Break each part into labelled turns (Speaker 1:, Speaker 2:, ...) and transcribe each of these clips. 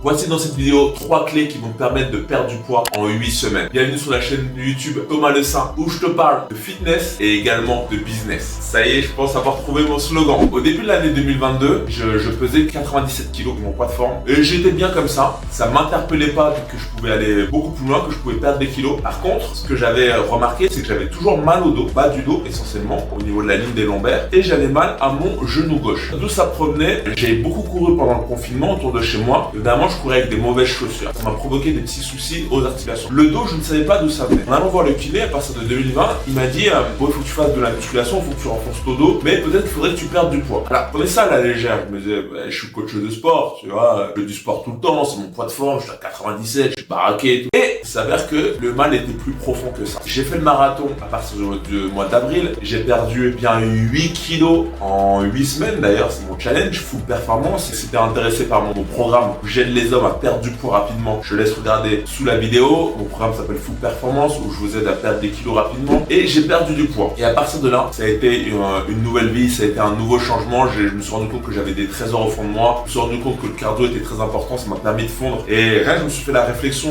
Speaker 1: Voici dans cette vidéo 3 clés qui vont te permettre de perdre du poids en 8 semaines. Bienvenue sur la chaîne YouTube Thomas Le Saint où je te parle de fitness et également de business. Ça y est, je pense avoir trouvé mon slogan. Au début de l'année 2022, je pesais 97 kg, mon poids de forme. Et j'étais bien comme ça. Ça m'interpellait pas que je pouvais aller beaucoup plus loin, que je pouvais perdre des kilos. Par contre, ce que j'avais remarqué, c'est que j'avais toujours mal au dos, bas du dos essentiellement, au niveau de la ligne des lombaires. Et j'avais mal à mon genou gauche. D'où ça provenait? J'ai beaucoup couru pendant le confinement autour de chez moi. Évidemment, je courais avec des mauvaises chaussures. Ça m'a provoqué des petits soucis aux articulations. Le dos, je ne savais pas d'où ça venait. En allant voir le kiné, à partir de 2020, il m'a dit bon, il faut que tu fasses de la musculation, il faut que tu renforces ton dos, mais peut-être qu'il faudrait que tu perdes du poids. Alors, prenez ça à la légère. Je me disais, je suis coach de sport, tu vois, je fais du sport tout le temps, c'est mon poids de forme, je suis à 97, je suis baraqué et tout. Et il s'avère que le mal était plus profond que ça. J'ai fait le marathon à partir du mois d'avril. J'ai perdu bien 8 kilos en 8 semaines d'ailleurs. C'est mon challenge Full Performance. Si t'es intéressé par mon programme où j'aide les hommes à perdre du poids rapidement, je laisse regarder sous la vidéo. Mon programme s'appelle Full Performance où je vous aide à perdre des kilos rapidement. Et j'ai perdu du poids. Et à partir de là, ça a été une nouvelle vie, ça a été un nouveau changement. Je me suis rendu compte que j'avais des trésors au fond de moi. Je me suis rendu compte que le cardio était très important, ça m'a permis de fondre. Et là, je me suis fait la réflexion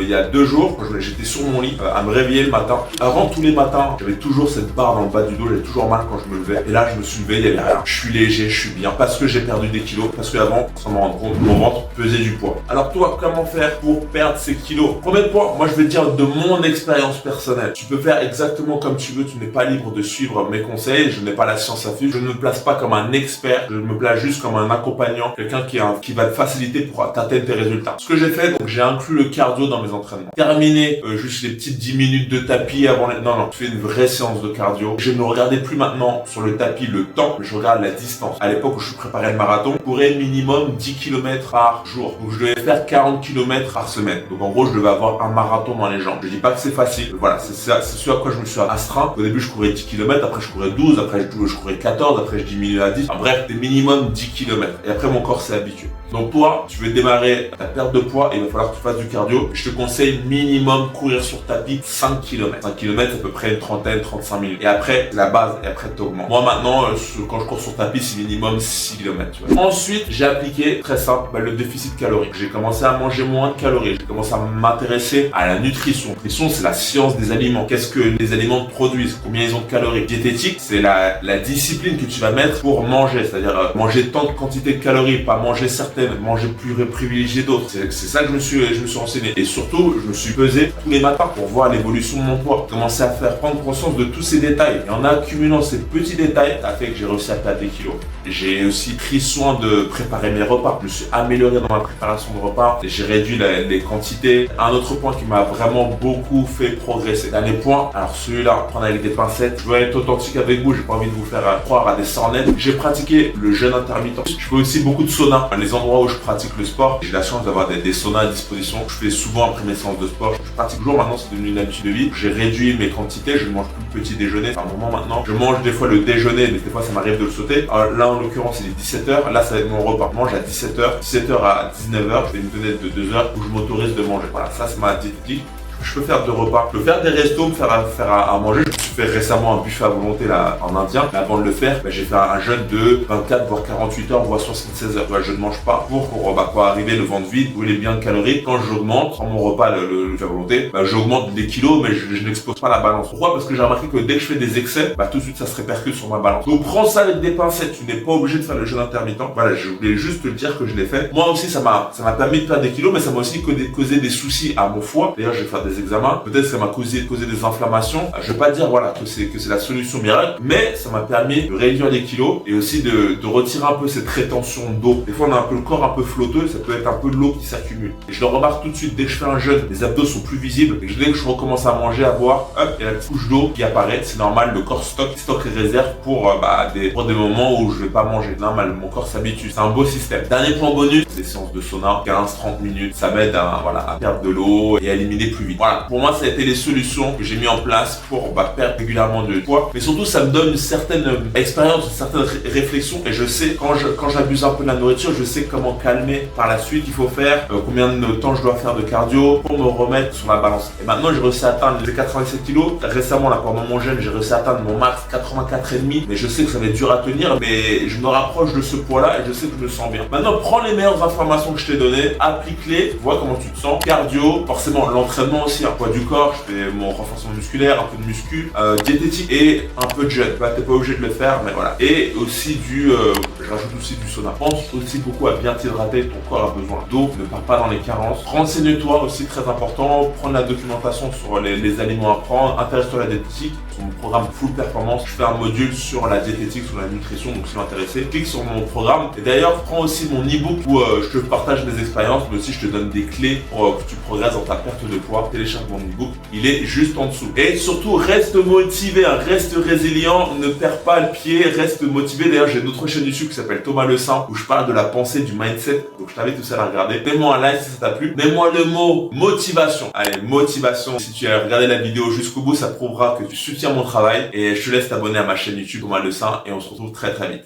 Speaker 1: il y a 2 jours, quand j'étais sur mon lit, à me réveiller le matin. Avant, tous les matins, j'avais toujours cette barre dans le bas du dos, j'avais toujours mal quand je me levais. Et là, je me suis levé, il y avait rien. Je suis léger, je suis bien, parce que j'ai perdu des kilos, parce qu'avant, sans me rendre compte, mon ventre pesait du poids. Alors toi, comment faire pour perdre ces kilos? Premier point, moi je vais te dire de mon expérience personnelle. Tu peux faire exactement comme tu veux, tu n'es pas libre de suivre mes conseils, je n'ai pas la science infuse, je ne me place pas comme un expert, je me place juste comme un accompagnant, quelqu'un qui va te faciliter pour atteindre tes résultats. Ce que j'ai fait, donc j'ai inclus le cardio dans mes entraînements. Terminer juste les petites 10 minutes de tapis avant les... Non, je fais une vraie séance de cardio. Je ne regardais plus maintenant sur le tapis le temps, mais je regarde la distance. À l'époque où je préparais le marathon, je courais minimum 10 km par jour. Donc je devais faire 40 km par semaine. Donc en gros, je devais avoir un marathon dans les jambes. Je dis pas que c'est facile. Voilà, c'est ce à quoi je me suis astreint. Au début, je courais 10 km, après je courais 12, après je courais 14, après je diminue à 10. Enfin, bref, des minimum 10 km. Et après, mon corps s'est habitué. Donc toi, tu veux démarrer ta perte de poids et il va falloir que tu fasses du cardio. Je te conseille minimum courir sur tapis 5 km. 5 km, c'est à peu près une trentaine, 35 minutes. Et après, la base, et après, t'augmentes. Moi, maintenant, quand je cours sur tapis, c'est minimum 6 km. Tu vois. Ensuite, j'ai appliqué, très simple, le déficit calorique. J'ai commencé à manger moins de calories. J'ai commencé à m'intéresser à la nutrition. La nutrition, c'est la science des aliments. Qu'est-ce que les aliments produisent? Combien ils ont de calories? Diététique, c'est la discipline que tu vas mettre pour manger. C'est-à-dire manger tant de quantité de calories, pas manger certaines, manger plus privilégié d'autres. C'est ça que je me suis renseigné. Et surtout, je me suis pesé tous les matins pour voir l'évolution de mon poids. Commencer à faire prendre conscience de tous ces détails. Et en accumulant ces petits détails, ça a fait que j'ai réussi à perdre des kilos. J'ai aussi pris soin de préparer mes repas. Je me suis amélioré dans ma préparation de repas. J'ai réduit les quantités. Un autre point qui m'a vraiment beaucoup fait progresser. Dernier point, alors celui-là, prendre avec des pincettes. Je veux être authentique avec vous. J'ai pas envie de vous faire croire à des sornettes. J'ai pratiqué le jeûne intermittent. Je fais aussi beaucoup de sauna. Les endroits où je pratique le sport, j'ai la chance d'avoir des saunas à disposition. Je fais souvent après mes séances de sport. Je pratique toujours maintenant, c'est devenu une habitude de vie. J'ai réduit mes quantités. Je ne mange plus de petit déjeuner. Par moment maintenant, je mange des fois le déjeuner, mais des fois ça m'arrive de le sauter. Alors, là, en l'occurrence, il est 17h. Là, ça va être mon repas. Je mange à 17h. 17h à 19h. Je fais une fenêtre de 2 heures où je m'autorise de manger. Voilà, ça c'est ma diététique. Je peux faire 2 repas. Je peux faire des restos, me faire à manger. Je me suis fait récemment un buffet à volonté là, en indien. Mais avant de le faire, j'ai fait un jeûne de 24 voire 48 heures, voire 76 heures. Je ne mange pas pour arriver le ventre vide, brûler bien de calories. Quand j'augmente, quand mon repas le buffet à volonté, j'augmente des kilos, mais je n'expose pas la balance. Pourquoi? Parce que j'ai remarqué que dès que je fais des excès, tout de suite ça se répercute sur ma balance. Donc prends ça avec des pincettes. Tu n'es pas obligé de faire le jeûne intermittent. Voilà, je voulais juste te dire que je l'ai fait. Moi aussi, ça m'a permis de perdre des kilos, mais ça m'a aussi causé des soucis à mon foie. D'ailleurs, je vais faire des examens. Peut-être que ça m'a causé des inflammations. Je vais pas dire voilà que c'est la solution miracle, mais ça m'a permis de réduire les kilos et aussi de retirer un peu cette rétention d'eau. Des fois, on a un peu le corps un peu flotteux, ça peut être un peu de l'eau qui s'accumule. Et je le remarque tout de suite dès que je fais un jeûne, les abdos sont plus visibles. Et dès que je recommence à manger, à boire, hop, il y a la petite couche d'eau qui apparaît. C'est normal, le corps stocke les réserves pour des moments où je vais pas manger. Normal, mon corps s'habitue. C'est un beau système. Dernier point bonus, des séances de sauna, 15-30 minutes. Ça m'aide à perdre de l'eau et à éliminer plus vite. limite. Voilà, pour moi ça a été les solutions que j'ai mis en place pour perdre régulièrement de poids, mais surtout ça me donne une certaine expérience, une certaine réflexion, et je sais quand j'abuse un peu de la nourriture, je sais comment calmer par la suite. Il faut faire combien de temps je dois faire de cardio pour me remettre sur la balance. Et maintenant j'ai réussi à atteindre les 87 kilos. Récemment là pendant mon jeûne j'ai réussi à atteindre mon max 84,5, mais je sais que ça va être dur à tenir, mais je me rapproche de ce poids là et je sais que je me sens bien. Maintenant prends les meilleures informations que je t'ai données, applique-les, vois comment tu te sens. Cardio, forcément l'entraînement aussi, un poids du corps, je fais mon renforcement musculaire, un peu de muscu, diététique et un peu de jeûne. T'es pas obligé de le faire, mais voilà. Et aussi je rajoute aussi du sauna. Pense aussi beaucoup à bien t'hydrater, ton corps a besoin d'eau, ne pars pas dans les carences. Renseigne-toi aussi, très important, prendre la documentation sur les aliments à prendre, intéresse-toi à la diététique. Sur mon programme Full Performance, je fais un module sur la diététique, sur la nutrition, donc si tu es intéressé, clique sur mon programme. Et d'ailleurs, prends aussi mon e-book où je te partage mes expériences, mais aussi je te donne des clés pour que tu progresses dans ta perte de poids. Télécharge mon e-book, il est juste en dessous. Et surtout, reste motivé, reste résilient, ne perds pas le pied, reste motivé. D'ailleurs, j'ai une autre chaîne YouTube qui s'appelle Thomas Le Saint, où je parle de la pensée, du mindset, donc je t'invite aussi à la regarder. Mets-moi un like si ça t'a plu, mets-moi le mot motivation. Allez, motivation, si tu as regardé la vidéo jusqu'au bout, ça prouvera que tu soutiens mon travail, et je te laisse t'abonner à ma chaîne YouTube Thomas Le Saint, et on se retrouve très très vite.